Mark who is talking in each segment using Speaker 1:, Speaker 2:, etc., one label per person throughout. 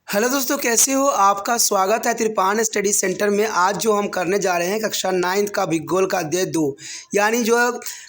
Speaker 1: Hello दोस्तों, कैसे हो? आपका स्वागत है त्रिपान स्टडी सेंटर में। आज जो हम करने जा रहे हैं कक्षा 9th का भूगोल का अध्याय 2, यानी जो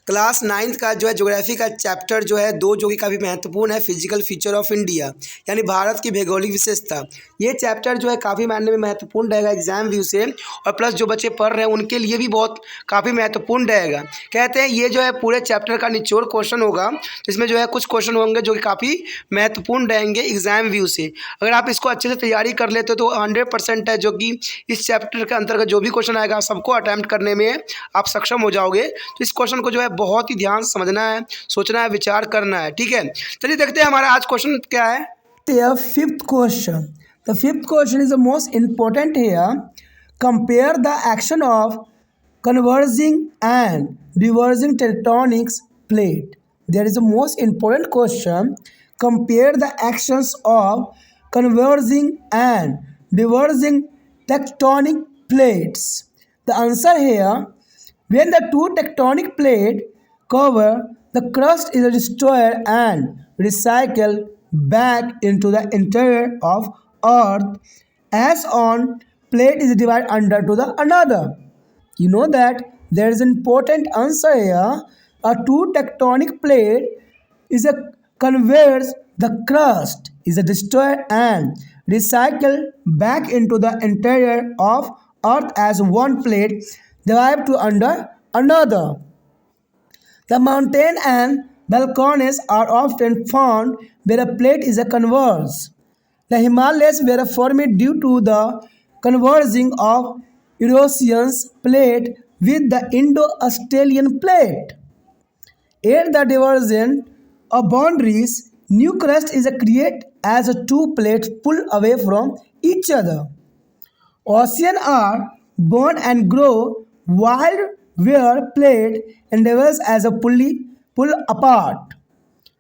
Speaker 1: क्लास 9th का जो है ज्योग्राफी का चैप्टर जो है 2, जो कि काफ़ी महत्वपूर्ण है, फिजिकल फीचर ऑफ इंडिया, यानी भारत की भौगोलिक विशेषता। ये चैप्टर जो है काफ़ी मायने में महत्वपूर्ण रहेगा एग्जाम व्यू से, और प्लस जो बच्चे पढ़ रहे हैं उनके लिए भी बहुत काफ़ी महत्वपूर्ण रहेगा। कहते हैं ये जो है पूरे चैप्टर का निचोड़ क्वेश्चन होगा, जिसमें जो है कुछ क्वेश्चन होंगे जो कि काफ़ी महत्वपूर्ण रहेंगे एग्जाम व्यू से। अगर आप इसको अच्छे से तैयारी कर लेते हो तो 100% है जो कि इस चैप्टर के अंतर्गत जो भी क्वेश्चन आएगा सबको अटैम्प्ट करने में आप सक्षम हो जाओगे। तो इस क्वेश्चन को जो है बहुत ही ध्यान से समझना है, सोचना है, विचार करना है। ठीक है, चलिए देखते हैं हमारा आज क्वेश्चन क्या है। The fifth question. The fifth question is the most important here. Compare the action of converging and diverging tectonic plate. There is a most important question. Compare the actions of converging and diverging tectonic plates. The answer here: when the two tectonic plates cover, the crust is destroyed and recycled back into the interior of Earth as one plate is divided under to the another. You know that there is an important answer here. A two tectonic plate is a converge, the crust is a destroyed and recycled back into the interior of Earth as one plate divided to under another. The mountain and balconies are often found where a plate is a converge. The Himalayas were formed due to the converging of Eurasian's plate with the Indo-Australian plate. At the divergence of boundaries, new crust is created as two plates pull away from each other. Oceans are born and grow while where plate endeavors as a pull apart.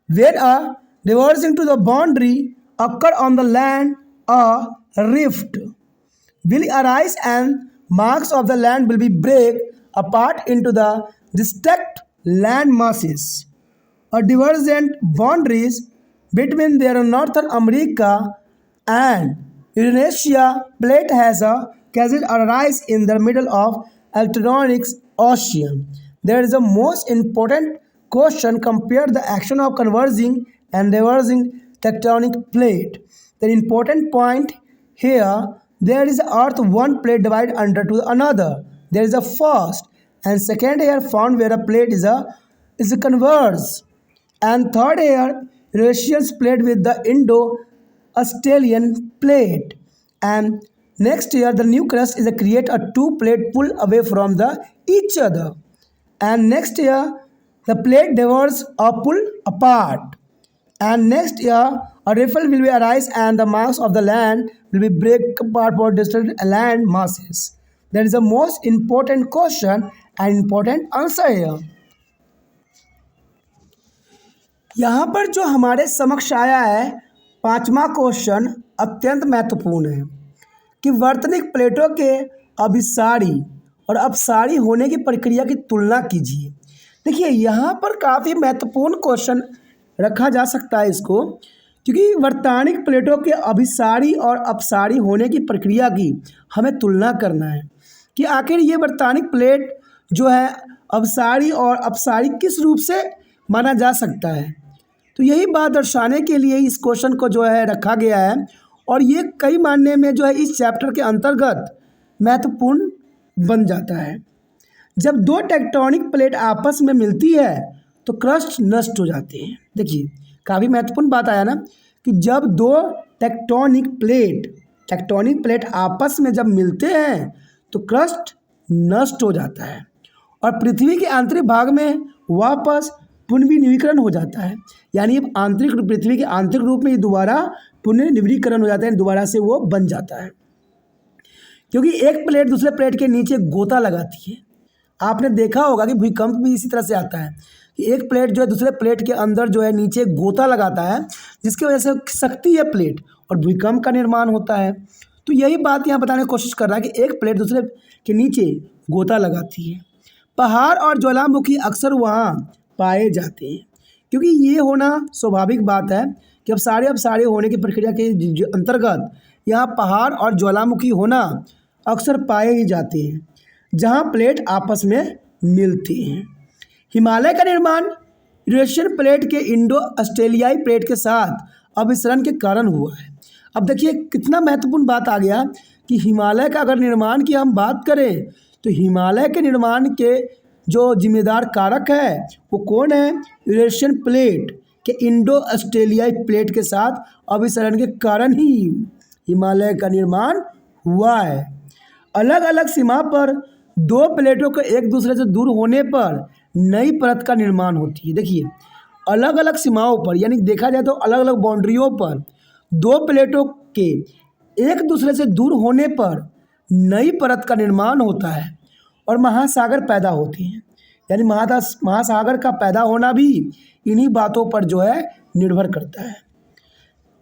Speaker 1: When a diverging to the boundary occur on the land, a rift will arise and marks of the land will be break apart into the distinct land masses. A divergent boundaries between their Northern America and Indonesia plate has a chasm arise in the middle of Atlantic Ocean. There is a most important question: compare the action of converging and diverging tectonic plate. The important point here: there is earth one plate divided under to another. There is a first and second here found where a plate is a converge, and third here Eurasians plate with the Indo-Australian plate, and next year the new crust is a create a two plate pull away from the each other, and next year the plate diverge or pull apart, and next year a ripple will be arise and the mass of the land will be break apart for distant land masses. That is the most important question and important answer here. यहाँ पर जो हमारे समक्ष आया है पांचवा question अत्यंत महत्वपूर्ण है कि वर्तनिक प्लेटों के अभिसारी और अपसारी होने की प्रक्रिया की तुलना कीजिए। देखिए यहाँ पर काफ़ी महत्वपूर्ण क्वेश्चन रखा जा सकता है इसको, क्योंकि वर्तनिक प्लेटों के अभिसारी और अपसारी होने की प्रक्रिया की हमें तुलना करना है कि आखिर ये वर्तनिक प्लेट जो है अभिसारी और अपसारी किस रूप से माना जा सकता है। तो यही बात दर्शाने के लिए इस क्वेश्चन को जो है रखा गया है, और ये कई मायने में जो है इस चैप्टर के अंतर्गत महत्वपूर्ण बन जाता है। जब दो टेक्टोनिक प्लेट आपस में मिलती है तो क्रस्ट नष्ट हो जाते हैं। देखिए काफ़ी महत्वपूर्ण बात आया ना कि जब दो टेक्टोनिक प्लेट आपस में जब मिलते हैं तो क्रस्ट नष्ट हो जाता है और पृथ्वी के आंतरिक भाग में वापस पुनर्नवीनीकरण हो जाता है। यानी आंतरिक पृथ्वी के आंतरिक रूप में दोबारा पुनर्नवीनीकरण हो जाता है, दोबारा से वो बन जाता है, क्योंकि एक प्लेट दूसरे प्लेट के नीचे गोता लगाती है। आपने देखा होगा कि भूकंप भी इसी तरह से आता है कि एक प्लेट जो है दूसरे प्लेट के अंदर जो है नीचे गोता लगाता है, जिसकी वजह से सकती है प्लेट और भूकंप का निर्माण होता है। तो यही बात यहाँ बताने की कोशिश कर रहा है कि एक प्लेट दूसरे के नीचे गोता लगाती है। पहाड़ और ज्वालामुखी अक्सर वहाँ पाए जाते हैं, क्योंकि ये होना स्वाभाविक बात है कि अब सारे होने की प्रक्रिया के अंतर्गत यहाँ पहाड़ और ज्वालामुखी होना अक्सर पाए ही जाते हैं जहाँ प्लेट आपस में मिलती हैं। हिमालय का निर्माण यूरेशियन प्लेट के इंडो ऑस्ट्रेलियाई प्लेट के साथ अभिसरण के कारण हुआ है। अब देखिए कितना महत्वपूर्ण बात आ गया कि हिमालय का अगर निर्माण की हम बात करें तो हिमालय के निर्माण के जो जिम्मेदार कारक है वो कौन है? यूरेशियन प्लेट के इंडो ऑस्ट्रेलियाई प्लेट के साथ अभिसरण के कारण ही हिमालय का निर्माण हुआ है। अलग अलग सीमा पर दो प्लेटों के एक दूसरे से दूर होने पर नई परत का निर्माण होती है। देखिए अलग अलग सीमाओं पर, यानी देखा जाए तो अलग अलग बाउंड्रियों पर दो प्लेटों के एक दूसरे से दूर होने पर नई परत का निर्माण होता है और महासागर पैदा होते हैं। यानी महासागर का पैदा होना भी इन्हीं बातों पर जो है निर्भर करता है।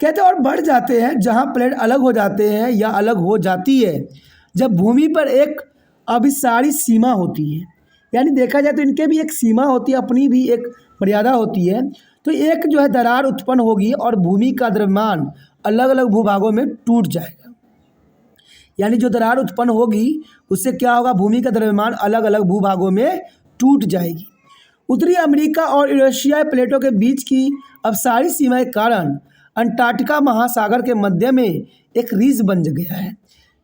Speaker 1: कहते हैं और बढ़ जाते हैं जहाँ प्लेट अलग हो जाते हैं या अलग हो जाती है जब भूमि पर एक अभिसारी सीमा होती है। यानी देखा जाए तो इनके भी एक सीमा होती है, अपनी भी एक मर्यादा होती है। तो एक जो है दरार उत्पन्न होगी और भूमि का द्रव्यमान अलग अलग भूभागों में टूट जाएगा। यानी जो दरार उत्पन्न होगी उससे क्या होगा? भूमि का द्रव्यमान अलग अलग भूभागों में टूट जाएगी। उत्तरी अमेरिका और यूरेशिया प्लेटों के बीच की अभिसारी सीमा के कारण अंटार्कटिका महासागर के मध्य में एक रीज बन गया है।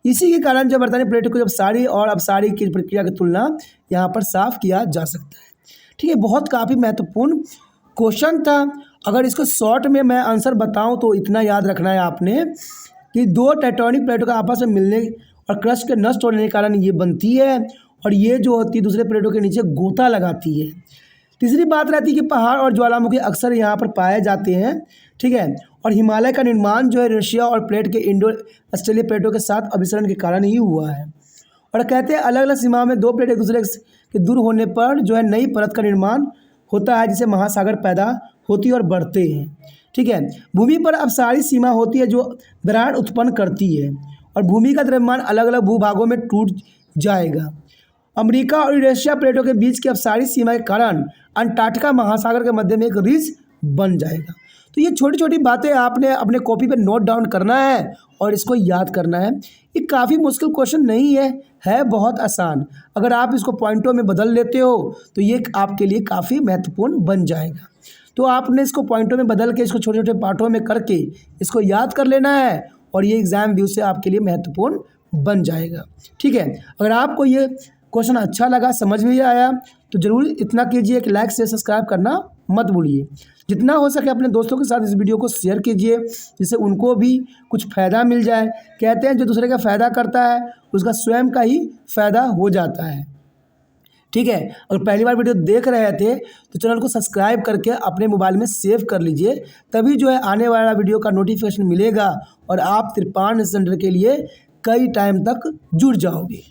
Speaker 1: इसी के कारण जो बर्तानी प्लेटों को अपसारी और अपसारी की प्रक्रिया की तुलना यहाँ पर साफ किया जा सकता है। ठीक है, बहुत काफ़ी महत्वपूर्ण क्वेश्चन था। अगर इसको शॉर्ट में मैं आंसर बताऊं तो इतना याद रखना है आपने कि दो टेक्टोनिक प्लेटों का आपस में मिलने और क्रस्ट के नष्ट होने के कारण ये बनती है और ये जो होती है दूसरे प्लेटों के नीचे गोता लगाती है। तीसरी बात रहती है कि पहाड़ और ज्वालामुखी अक्सर यहाँ पर पाए जाते हैं। ठीक है, और हिमालय का निर्माण जो है रशिया और प्लेट के इंडो ऑस्ट्रेलिया प्लेटों के साथ अभिसरण के कारण ही हुआ है। और कहते हैं अलग अलग सीमाओं में दो प्लेट एक दूसरे के दूर होने पर जो है नई परत का निर्माण होता है जिसे महासागर पैदा होती है और बढ़ते हैं। ठीक है, भूमि पर अपसारी सीमा होती है जो दरार उत्पन्न करती है और भूमि का द्रव्यमान अलग अलग भूभागों में टूट जाएगा। अमेरिका और यूरेशिया प्लेटों के बीच की अपसारी सीमा के कारण अंटार्कटिका महासागर के मध्य में एक रिज बन जाएगा। तो ये छोटी छोटी बातें आपने अपने कॉपी पे नोट डाउन करना है और इसको याद करना है। ये काफ़ी मुश्किल क्वेश्चन नहीं है बहुत आसान। अगर आप इसको पॉइंटों में बदल लेते हो तो ये आपके लिए काफ़ी महत्वपूर्ण बन जाएगा। तो आपने इसको पॉइंटों में बदल के इसको छोटे छोटे पार्टों में करके इसको याद कर लेना है और ये एग्ज़ाम व्यू से आपके लिए महत्वपूर्ण बन जाएगा। ठीक है, अगर आपको ये क्वेश्चन अच्छा लगा, समझ में आया तो ज़रूर इतना कीजिए कि लाइक शेयर सब्सक्राइब करना मत भूलिए। जितना हो सके अपने दोस्तों के साथ इस वीडियो को शेयर कीजिए जिससे उनको भी कुछ फ़ायदा मिल जाए। कहते हैं जो दूसरे का फ़ायदा करता है उसका स्वयं का ही फ़ायदा हो जाता है। ठीक है, अगर पहली बार वीडियो देख रहे थे तो चैनल को सब्सक्राइब करके अपने मोबाइल में सेव कर लीजिए, तभी जो है आने वाला वीडियो का नोटिफिकेशन मिलेगा और आप त्रिपाण सेंटर के लिए कई टाइम तक जुड़ जाओगे।